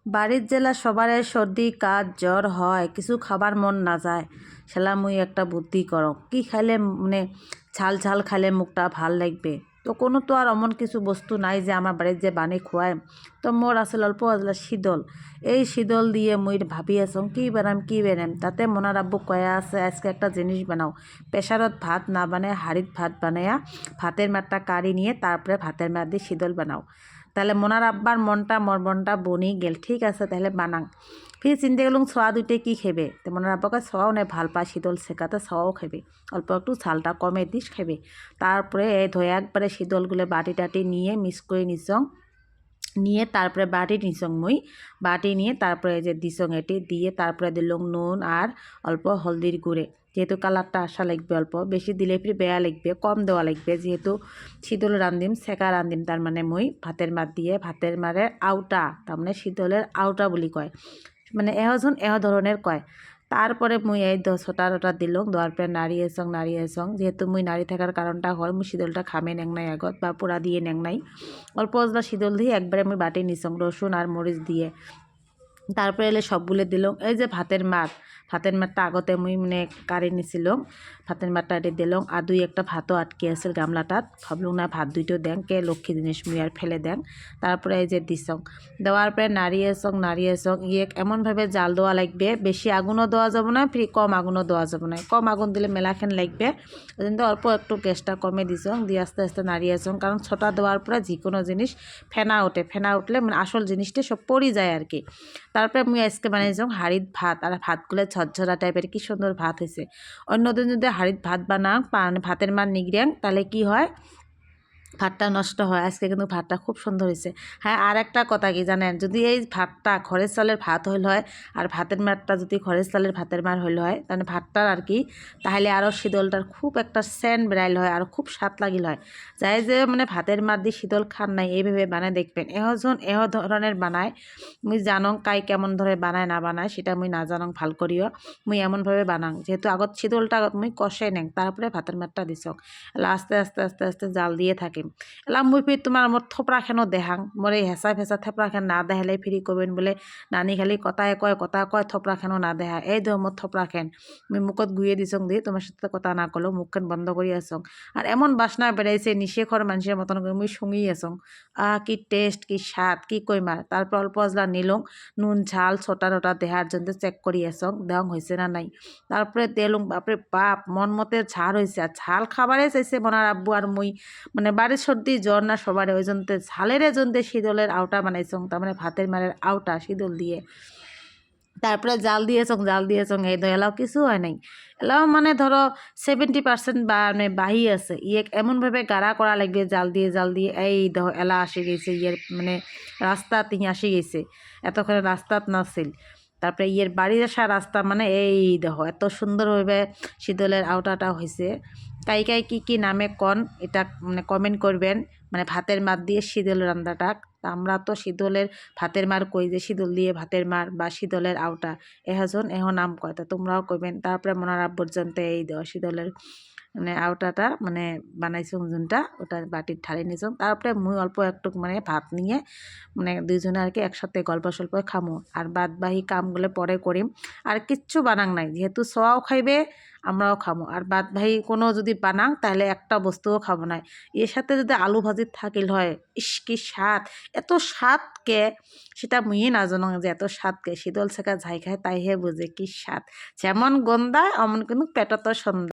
বাড়ির জেলা সবারই সর্দি কাজ জ্বর হয়, কিছু খাবার মন না যায়। সেলা মুই একটা বুদ্ধি করো, কি খাইলে মানে ঝাল ঝাল খাইলে মুখটা ভাল লাগবে। তো কোনো তো আর অমন কিছু বস্তু নাই যে আমার বাড়ির যে বানি খুয়ায়। তো মোর আসলে অল্প আসলে শীতল, এই শীতল দিয়ে মুই ভাবি আছো কি বানাম। তাতে মনার আব্বু কয়া আছে আজকে একটা জিনিস বানাও, প্রেসারত ভাত না বানায় হাড়িত ভাত বানায়া ভাতের মাঠটা কাড়ি নিয়ে তারপরে ভাতের মাঠ দিয়ে শীতল বানাও। তাহলে মোনার আব্বার মনটা বনি গেল, ঠিক আছে তাহলে বানাং। ফির চিন্তা করলাম ছোয়া দুইটে কি খেবে, তো মোনার আব্বাকে ছোয়াও নেই ভাল পায় শীতল শেখাতে, ছোয়াও খেবে, অল্প একটু ঝালটা কমে দিস খেবে। তারপরে এই ধোয়া একবারে শীতলগুলো বাটি টাটি নিয়ে মিক্স করে নিছং, নিয়ে তারপরে বাটি নিছং মুই, বাটি নিয়ে তারপরে এই যে দিছং এটি দিয়ে তারপরে দিলং নুন আর অল্প হলদির গুঁড়ে, যেহেতু কালারটা আসা লাগবে, অল্প বেশি দিলে ফির বেয়া লাগবে, কম দেওয়া লাগবে, যেহেতু শীতল রান্ধিম সেকা রান্ধিম। তার মানে মুই ভাতের মার দিয়ে ভাতের মারের আউটা, তার মানে শীতলের আউটা বুলি কয়, মানে এহজন এহ ধরনের কয়। তারপরে মুই এই ছটা দিলং, দেওয়ার পরে নাড়িয়ে এসং, যেহেতু মুই নাড়ি থাকার কারণটা হল মুই শীতলটা খামে নেং নাই আগত বা পোড়া দিয়ে নেং নাই, অল্প অজলা শীতল দিয়ে একবারে মুই বাটি নিছং রসুন আর মরিচ দিয়ে। তারপরে এলে সবগুলো দিলাম, এই যে ভাতের মারটা আগতে মুই মানে কাড়ি নিছিলাম, ভাতের মারটা এটি দিলাম আর দুই একটা ভাতও আটকে আছিল গামলাটাত, ভাবলুম না ভাত দুইটো দেন কে লক্ষ্মী জিনিস মুই আর ফেলে দেন। তারপরে এই যে দিছং, দেওয়ার পরে নাড়িয়ে চং ইয়ে এমনভাবে জাল দেওয়া লাগবে, বেশি আগুনও দেওয়া যাব না, ফির কম আগুনও দেওয়া যাব না, কম আগুন দিলে মেলাখান লাগবে। ওই জন্য অল্প একটু গ্যাসটা কমে দিছং, দিয়ে আস্তে আস্তে নাড়িয়ে চং, কারণ ছোটা দেওয়ার পরে যে কোনো জিনিস ফেনা উঠলে মানে আসল জিনিসটা সব পড়ে যায় আর কি। তারপরে মুই আজকে বানাইছি হাঁড়িত ভাত, আর ভাতগুলো ঝরঝরা টাইপের কি সুন্দর ভাত হয়েছে। অন্যদিন যদি হাঁড়িত ভাত বানাং ভাতের মান নিগড়াং তাহলে কি হয়, ভাতটা নষ্ট হয়। আজকে কিন্তু ভাতটা খুব সুন্দর হয়েছে। হ্যাঁ, আর একটা কথা কি জানেন, যদি এই ভাতটা খড়ের চালের ভাত হইল হয় আর ভাতের মারটা যদি খড়ের চালের ভাতের মার হইল হয়, তাহলে ভাতটার আর কি তাহলে আরও শীতলটার খুব একটা সেন্ট বেড়াইল হয় আর খুব স্বাদ লাগিল হয়। যাই যে মানে ভাতের মার দিয়ে শীতল খান নাই এইভাবে বানায় দেখবেন, এহ ধরনের বানায়। মুই জানং কাই কেমন ধরে বানায় না বানায় সেটা মুই না জানং ভাল করিও, মুই এমনভাবে বানাং যেহেতু আগত শীতলটা আগত মুই কষাই নেং, তারপরে ভাতের মারটা দিছক, আস্তে আস্তে আস্তে আস্তে জাল দিয়ে থাকিম। এলাম মুই ফির তোমার মোর থোপড়া খেনো দেখাং, মোর এই হেঁচা ফেঁচা থোপড়া খেন না দেখালে ফিরি কবেন বলে নানি খালি কথা কয় থোপড়া খেনো না দেখা, এই দেহ মোর থোপড়া খেন মুই মুখত গুয়ে দিছং দিয়ে তোমার সাথে কথা না করলেও মুখখান বন্ধ করি আসং। আর এমন বাসনা বেড়াইছে নিশেখর মানুষের মতন করে মুই শুঙিয়ে আসং, কি টেস্ট কি স্বাদ কি কইমার। তারপর অল্প অজলা নিলং, নুন ঝাল ছোটা টোটা দেহার জন্য চেক করি আসং দেওয়াং হয়েছে না নাই। তারপরে তেলুং, বাপরে বাপ মন মতে ঝাল হয়েছে, আর ঝাল খাবারে চাইছে মনার আব্বু আর মুই, মানে বাড়ির সর্দি জ্বর না সবার, ওই জন্য ঝালের জন্য শীতলের আউটা বানাইছং, তার মানে ভাতের মারের আউটা শীতল দিয়ে। তারপরে জাল দিয়েছং এই এলাও কিছু হয় নাই, এলাও মানে ধরো 70% বা মানে বাহি আছে, ইয়ে এমনভাবে গাঢ়া করা লাগবে জাল দিয়ে এই দেখো এলা আসি গেছে, ইয়ের মানে রাস্তা তিনি আসি গেছে, এতক্ষণে রাস্তাত নাছিল। তারপরে ইয়ের বাড়ির আসা রাস্তা মানে এই দেখো এত সুন্দরভাবে শীতলের আওতাটা হয়েছে। কাই কি নামে কন এটা মানে কমেন্ট করবেন, মানে ভাতের মার দিয়ে শীতল রান্নাটা। তা আমরা তো শীতলের ভাতের মার কই, যে শীতল দিয়ে ভাতের মার বা শীতলের আওটা এহ নাম কয়, তা তোমরাও কইবেন। তারপরে মনার আব্বুর জন্যে এই দেওয়া শীতলের মানে আওটাটা মানে বানাইছুম যোনটা, ওটা বাটির ঢালি নিছুম। তারপরে মুই অল্প একটু মানে ভাত নিয়ে মানে দুইজনে আর কি একসাথে গল্প সল্প খামো, আর বাদ বাহি কামগুলো পরে করিম। আর কিচ্ছু বানাং নাই, যেহেতু সোয়াও খাইবে আমরাও খামো, আর বাদ বাহি কোনো যদি বানাং তাহলে একটা বস্তুও খাবো না। এর সাথে যদি আলু ভাজি থাকিল হয়, ইস কি স্বাদ, এত স্বাদকে সেটা মুইয়ে না জানো যে এত স্বাদকে, শীতল শেখা যাই খায় তাইহে বুঝে কি স্বাদ, যেমন গন্ধায় অমন কিন্তু পেটত সন্ধ্যা।